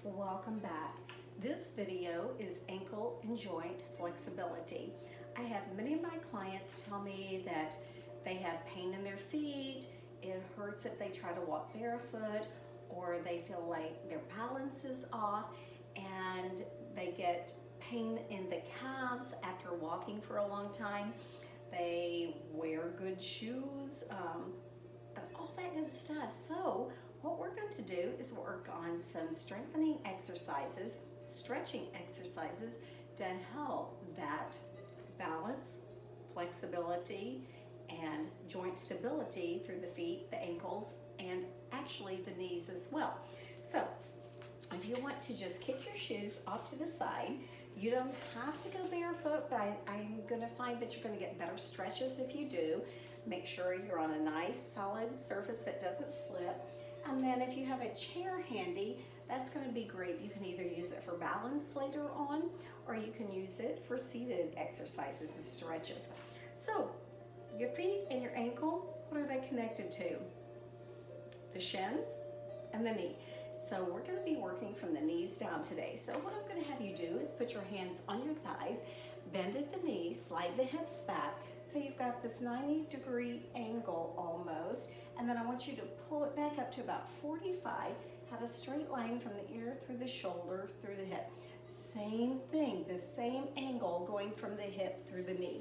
Welcome back. This video is ankle and joint flexibility. I have many of my clients tell me that they have pain in their feet, it hurts if they try to walk barefoot, or they feel like their balance is off, and they get pain in the calves after walking for a long time. They wear good shoes, and all that good stuff. So what we're going to do is work on some strengthening exercises, stretching exercises to help that balance, flexibility, and joint stability through the feet, the ankles, and actually the knees as well. So if you want to just kick your shoes off to the side, you don't have to go barefoot, but I'm going to find that you're going to get better stretches if you do. Make sure you're on a nice solid surface that doesn't slip. And then if you have a chair handy, that's going to be great. You can either use it for balance later on, or you can use it for seated exercises and stretches. So your feet and your ankle, what are they connected to? The shins and the knee. So we're going to be working from the knees down today. So what I'm going to have you do is put your hands on your thighs, bend at the knees, slide the hips back. So you've got this 90-degree angle almost, and then I want you to pull it back up to about 45. Have a straight line from the ear through the shoulder, through the hip. Same thing, the same angle going from the hip through the knee.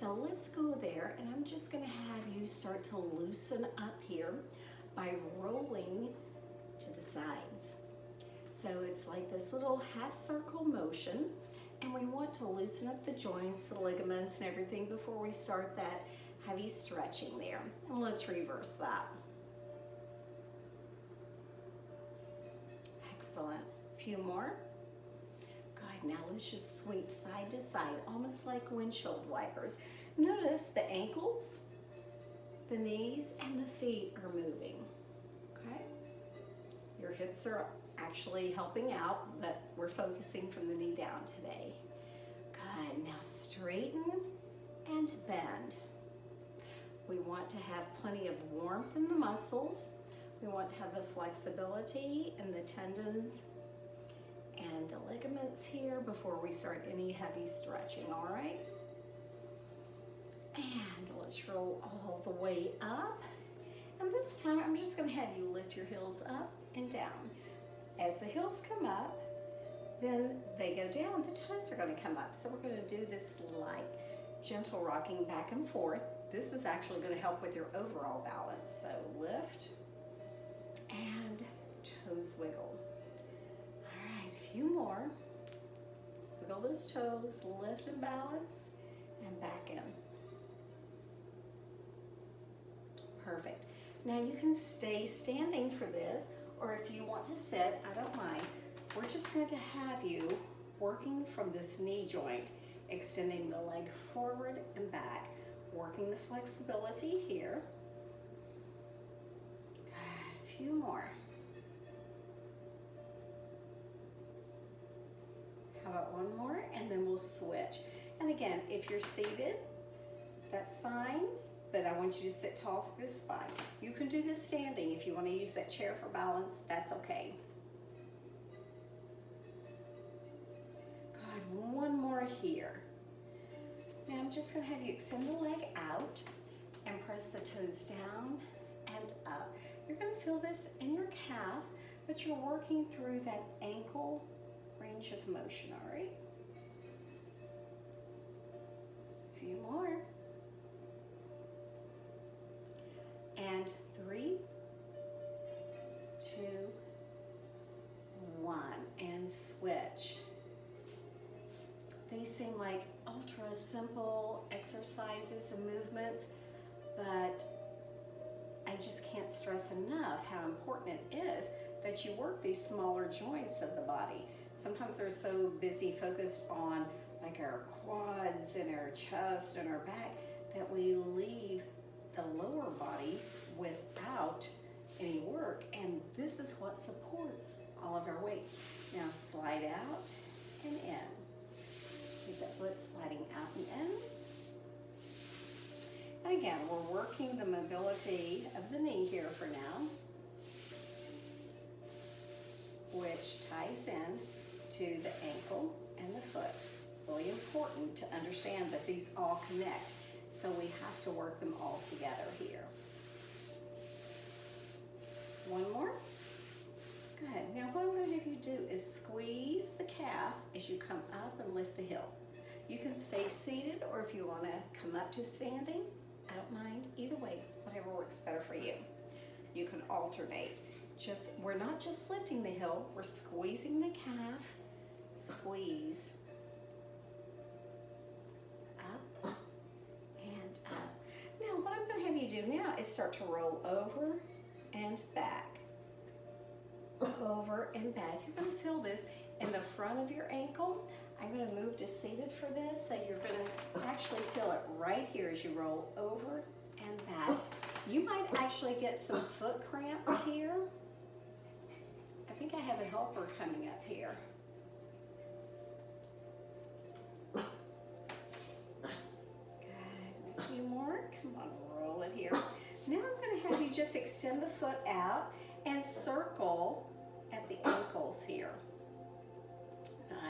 So let's go there, and I'm just going to have you start to loosen up here by rolling to the sides. So it's like this little half circle motion, and we want to loosen up the joints, the ligaments, and everything before we start that heavy stretching there. And let's reverse that. Excellent. A few more. Good. Now let's just sweep side to side, almost like windshield wipers. Notice the ankles, the knees, and the feet are moving. Okay? Your hips are actually helping out, but we're focusing from the knee down today. Good. Now straighten and bend. We want to have plenty of warmth in the muscles. We want to have the flexibility in the tendons and the ligaments here before we start any heavy stretching, all right? And let's roll all the way up. And this time I'm just going to have you lift your heels up and down. As the heels come up, then they go down, the toes are going to come up. So we're going to do this like gentle rocking back and forth. This is actually going to help with your overall balance. So lift and toes wiggle. All right, a few more. Wiggle those toes, lift and balance, and back in. Perfect. Now you can stay standing for this, or if you want to sit, I don't mind. We're just going to have you working from this knee joint, extending the leg forward and back, working the flexibility here. A few more. How about one more, and then we'll switch. And again, if you're seated, that's fine, but I want you to sit tall for this spine. You can do this standing. If you want to use that chair for balance, that's okay. Good, one more here. Now I'm just going to have you extend the leg out and press the toes down and up. You're going to feel this in your calf, but you're working through that ankle range of motion, all right? A few more. And 3, 2, 1, and switch. They seem like ultra simple exercises and movements, but I just can't stress enough how important it is that you work these smaller joints of the body. Sometimes they're so busy focused on like our quads and our chest and our back that we leave the lower body without any work, and this is what supports all of our weight. Now slide out and in. See that foot sliding out and in. And again, we're working the mobility of the knee here for now, which ties ties in to the ankle and the foot. Really important to understand that these all connect. So we have to work them all together here. One more. Good. Now what I'm going to have you do is squeeze the calf as you come up and lift the heel. You can stay seated, or if you want to come up to standing, I don't mind. Either way, whatever works better for you. You can alternate. We're not just lifting the heel, we're squeezing the calf. Squeeze. Up and up. Now what I'm going to have you do now is start to roll over and back. Over and back. You're going to feel this in the front of your ankle. I'm going to move to seated for this, so you're going to actually feel it right here as you roll over and back. You might actually get some foot cramps here. I think I have a helper coming up here. Good. A few more. Come on, roll it here. Now I'm going to have you just extend the foot out and circle at the ankles here.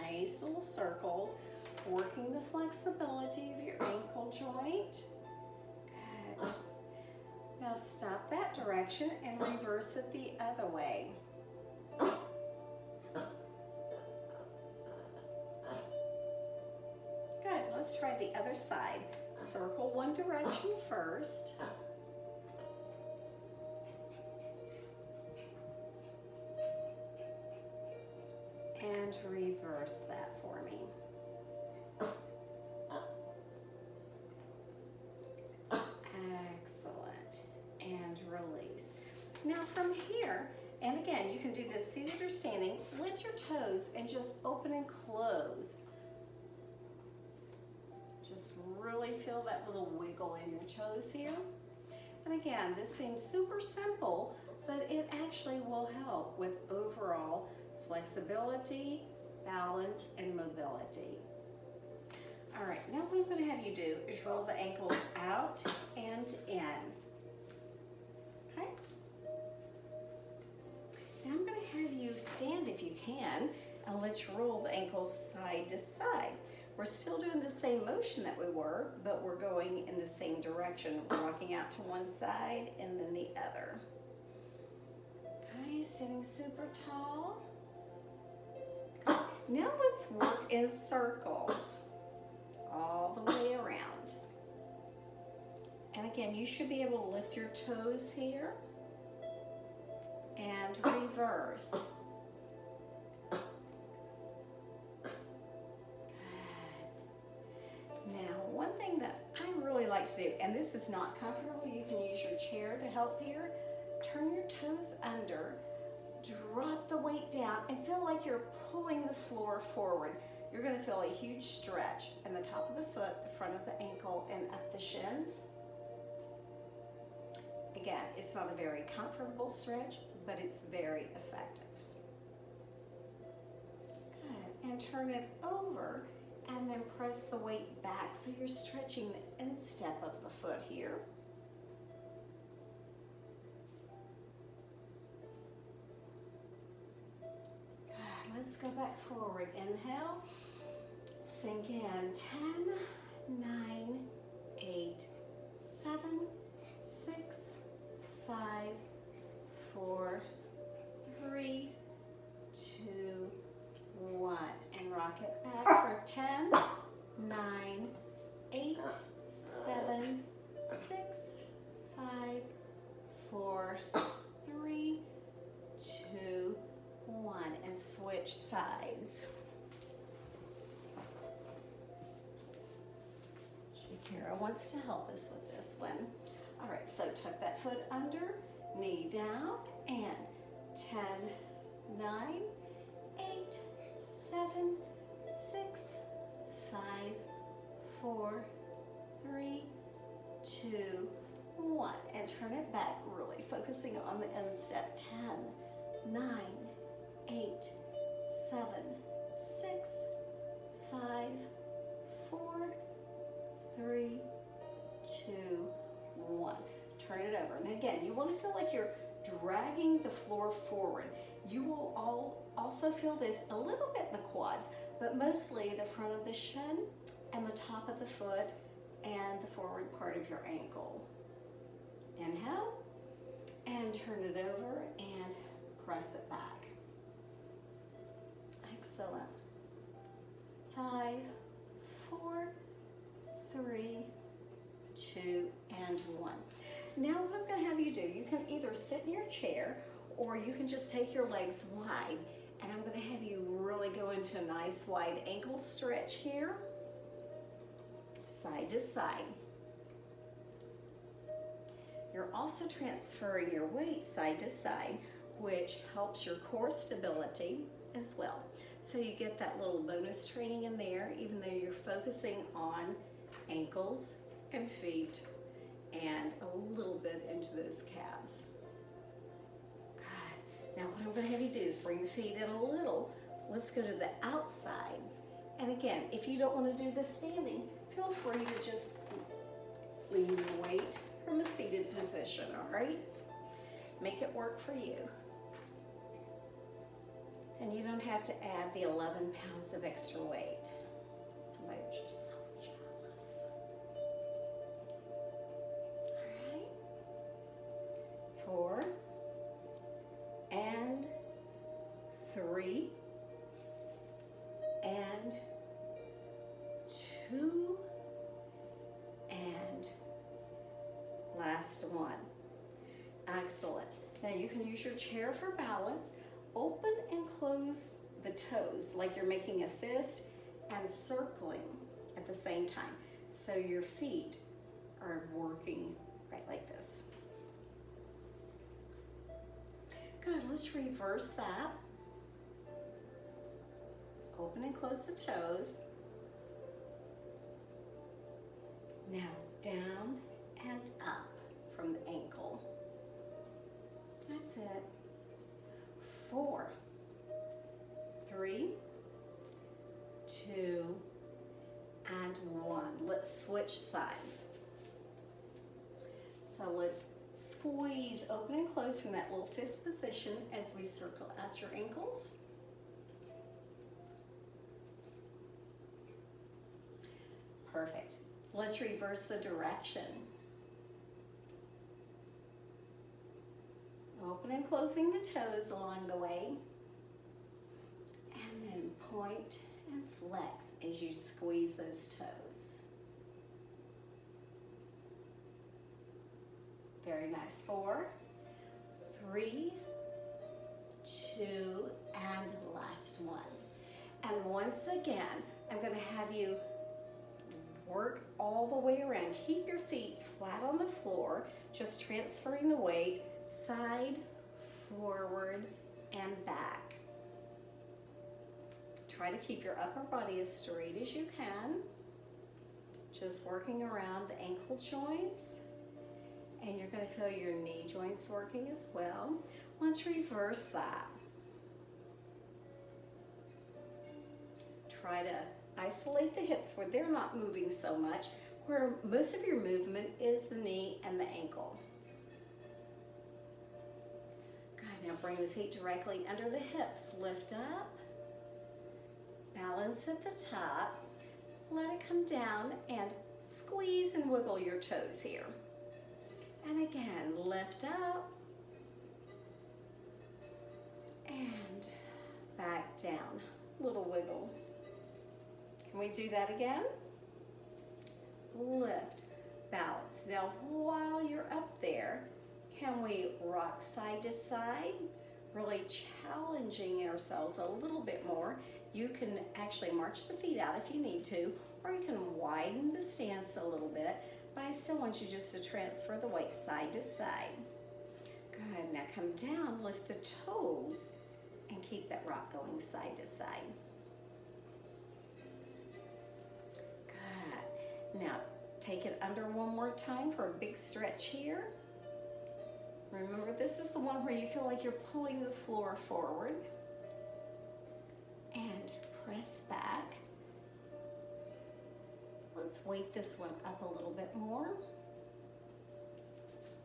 Nice little circles, working the flexibility of your ankle joint. Good. Now stop that direction and reverse it the other way. Good. Let's try the other side. Circle one direction first. And reverse that for me. Excellent. And release. Now from here, and again, you can do this seated or standing, lift your toes and just open and close. Just really feel that little wiggle in your toes here. And again, this seems super simple, but it actually will help with overall flexibility, balance, and mobility. All right, now what I'm going to have you do is roll the ankles out and in. Okay? Now I'm going to have you stand if you can, and let's roll the ankles side to side. We're still doing the same motion that we were, but we're going in the same direction. We're walking out to one side and then the other. Okay, standing super tall. Now let's work in circles all the way around. And again, you should be able to lift your toes here and reverse. Good. Now, one thing that I really like to do, and this is not comfortable, you can use your chair to help here. Turn your toes under. Drop the weight down and feel like you're pulling the floor forward. You're going to feel a huge stretch in the top of the foot, the front of the ankle, and up the shins. Again, it's not a very comfortable stretch, but it's very effective. Good. And turn it over and then press the weight back so you're stretching the instep of the foot here. Let's go back forward. Inhale, sink in. 10, 9, 8, 7, 6, 5, 4, 3, 2, 1. And rock it back for 10, 9, 8, 7, 6, 5, 4, 3, 2, 1, and switch sides. Shakira wants to help us with this one. All right, so tuck that foot under, knee down, and 10, 9, 8, 7, 6, 5, 4, 3, 2, 1, and turn it back, really focusing on the instep. 10, 9, 8, 7, 6, 5, 4, 3, 2, 1. Turn it over. And again, you want to feel like you're dragging the floor forward. You will also feel this a little bit in the quads, but mostly the front of the shin and the top of the foot and the forward part of your ankle. Inhale and turn it over and press it back. Excellent. 5, 4, 3, 2, and 1. Now what I'm going to have you do, you can either sit in your chair or you can just take your legs wide, and I'm going to have you really go into a nice wide ankle stretch here, side to side. You're also transferring your weight side to side, which helps your core stability as well. So you get that little bonus training in there, even though you're focusing on ankles and feet and a little bit into those calves. Good. Now what I'm going to have you do is bring the feet in a little. Let's go to the outsides. And again, if you don't want to do this standing, feel free to just lean your weight from a seated position, all right? Make it work for you. And you don't have to add the 11 pounds of extra weight. Somebody was just so jealous. All right. 4 and 3 and 2 and last one. Excellent. Now you can use your chair for balance. Open and close the toes like you're making a fist and circling at the same time. So your feet are working right like this. Good, let's reverse that. Open and close the toes. Now down and up from the ankle. That's it. 4, 3, 2, and 1. Let's switch sides. So let's squeeze open and close from that little fist position as we circle out your ankles. Perfect. Let's reverse the direction. Open and closing the toes along the way. And then point and flex as you squeeze those toes. Very nice. 4, 3, 2, and last one. And once again, I'm going to have you work all the way around. Keep your feet flat on the floor, just transferring the weight side, forward, and back. Try to keep your upper body as straight as you can. Just working around the ankle joints. And you're going to feel your knee joints working as well. Let's reverse that. Try to isolate the hips where they're not moving so much, where most of your movement is the knee and the ankle. Good, now bring the feet directly under the hips. Lift up, balance at the top, let it come down, and squeeze and wiggle your toes here. And again, lift up, and back down. Little wiggle. Can we do that again? Lift, balance. Now, while you're up there, can we rock side to side? Really challenging ourselves a little bit more. You can actually march the feet out if you need to, or you can widen the stance a little bit, but I still want you just to transfer the weight side to side. Good, now come down, lift the toes, and keep that rock going side to side. Good, now take it under one more time for a big stretch here. Remember, this is the one where you feel like you're pulling the floor forward. And press back. Let's weight this one up a little bit more.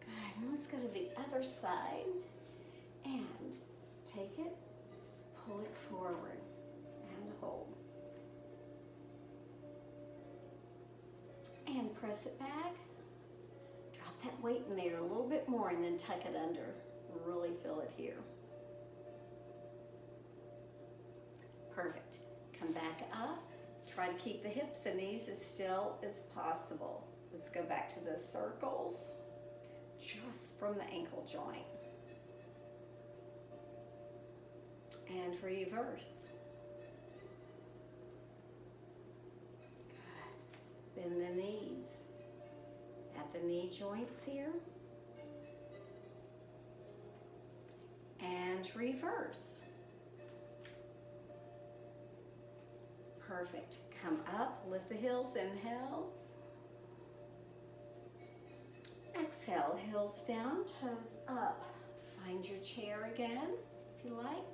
Good, and let's go to the other side and take it, pull it forward and hold. And press it back. Drop that weight in there a little bit more and then tuck it under. Really feel it here. Perfect. Come back up. Try to keep the hips and knees as still as possible. Let's go back to the circles, just from the ankle joint. And reverse. Good. Bend the knees at the knee joints here. And reverse. Perfect. Come up, lift the heels, inhale. Exhale, heels down, toes up. Find your chair again, if you like.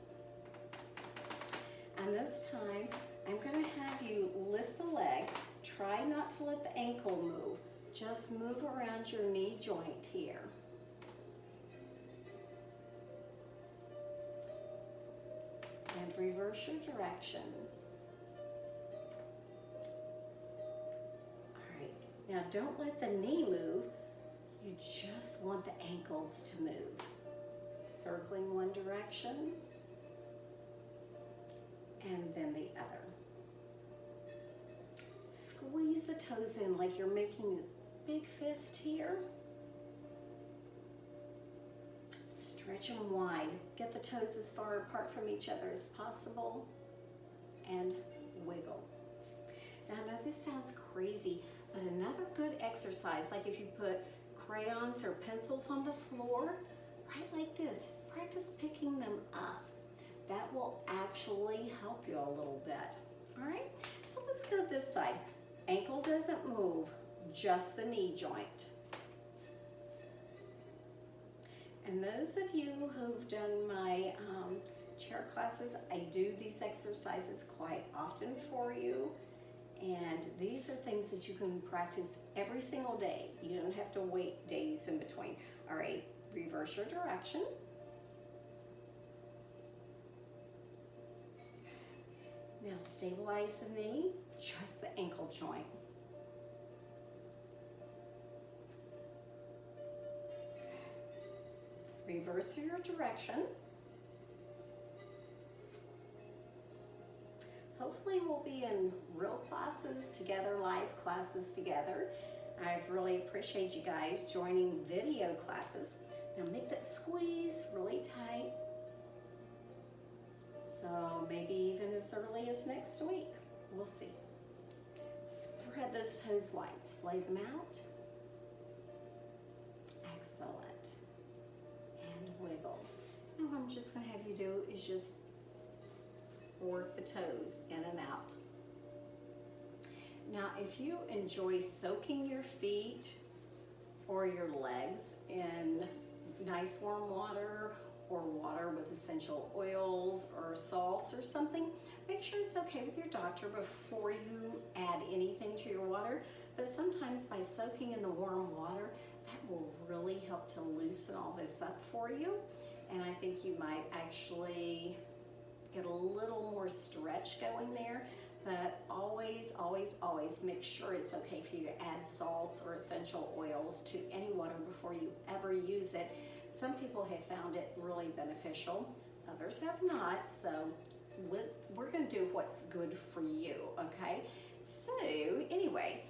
And this time, I'm gonna have you lift the leg. Try not to let the ankle move. Just move around your knee joint here. And reverse your direction. All right, now don't let the knee move. You just want the ankles to move. Circling one direction and then the other. Squeeze the toes in like you're making a big fist here. Stretch them wide. Get the toes as far apart from each other as possible and wiggle. Now I know this sounds crazy, but another good exercise, like if you put crayons or pencils on the floor, right like this, practice picking them up. That will actually help you a little bit. All right, so let's go this side. Ankle doesn't move, just the knee joint. And those of you who've done my chair classes, I do these exercises quite often for you. And these are things that you can practice every single day. You don't have to wait days in between. All right, reverse your direction. Now stabilize the knee, just the ankle joint. Reverse your direction. Hopefully we'll be in real classes together, live classes together. I really appreciate you guys joining video classes. Now make that squeeze really tight. So maybe even as early as next week. We'll see. Spread those toes wide, splay them out. Excellent. And wiggle. Now what I'm just gonna have you do is just work the toes in and out. Now, if you enjoy soaking your feet or your legs in nice warm water or water with essential oils or salts or something, make sure it's okay with your doctor before you add anything to your water. But sometimes by soaking in the warm water, that will really help to loosen all this up for you. And I think you might actually get a little more stretch going there, but always, always, always make sure it's okay for you to add salts or essential oils to any water before you ever use it. Some people have found it really beneficial, others have not, so we're gonna do what's good for you, okay? So anyway,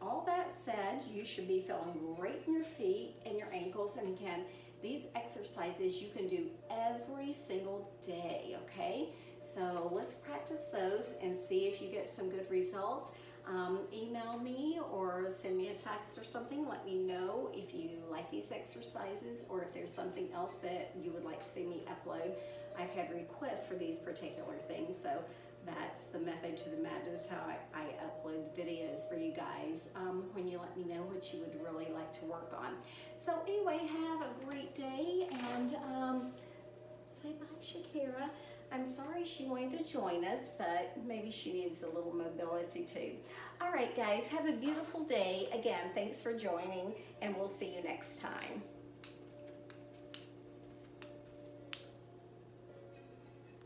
all that said, you should be feeling great in your feet and your ankles, and again, these exercises you can do every single day, okay? So let's practice those and see if you get some good results. Email me or send me a text or something. Let me know if you like these exercises or if there's something else that you would like to see me upload. I've had requests for these particular things, so that's the method to the madness, how I upload videos for you guys when you let me know what you would really like to work on. So anyway, have a great day, and say bye, Shakira. I'm sorry she wanted to join us, but maybe she needs a little mobility too. All right, guys, have a beautiful day. Again, thanks for joining, and we'll see you next time.